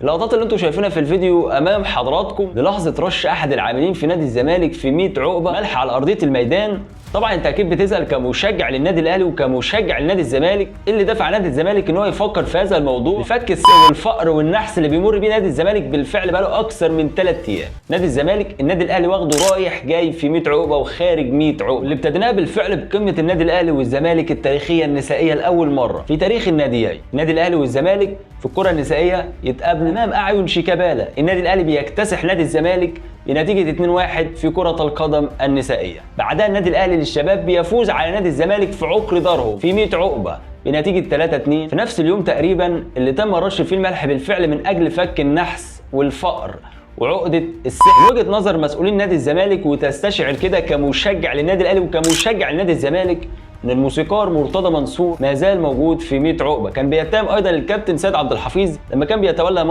اللقطات اللي انتم شايفينها في الفيديو امام حضراتكم للحظه رش احد العاملين في نادي الزمالك في 100 عقبه ملح على ارضيه الميدان. طبعا انت اكيد بتسال كمشجع للنادي الاهلي وكمشجع لنادي الزمالك ايه اللي دفع نادي الزمالك ان هو يفكر في هذا الموضوع لفك والفقر والنحس اللي بيمر بيه نادي الزمالك بالفعل بقاله اكثر من 3 ايام. نادي الزمالك النادي الاهلي واخده رايح جاي في 100 عقبه وخارج 100 عقبه، اللي ابتديناه بالفعل بقمه النادي الاهلي والزمالك التاريخيه النسائيه لاول مره في تاريخ الناديين. النادي الاهلي والزمالك في الكره النسائيه يتقابلوا امام اعين شيكابالا. النادي الاهلي بيكتسح نادي الزمالك بنتيجه 2-1 في كره القدم النسائيه. بعدها النادي الاهلي للشباب بيفوز على نادي الزمالك في عقر دارهم في 100 عقبه بنتيجه 3-2 في نفس اليوم تقريبا اللي تم رش فيه الملح بالفعل من اجل فك النحس والفقر وعقده السحر. وجهه نظر مسؤولين نادي الزمالك وتستشعر كده كمشجع للنادي الاهلي وكمشجع لنادي الزمالك ان الموسيقار مرتضى منصور ما زال موجود في 100 عقبه. كان بيتهم ايضا الكابتن سيد عبد الحفيظ لما كان بيتولى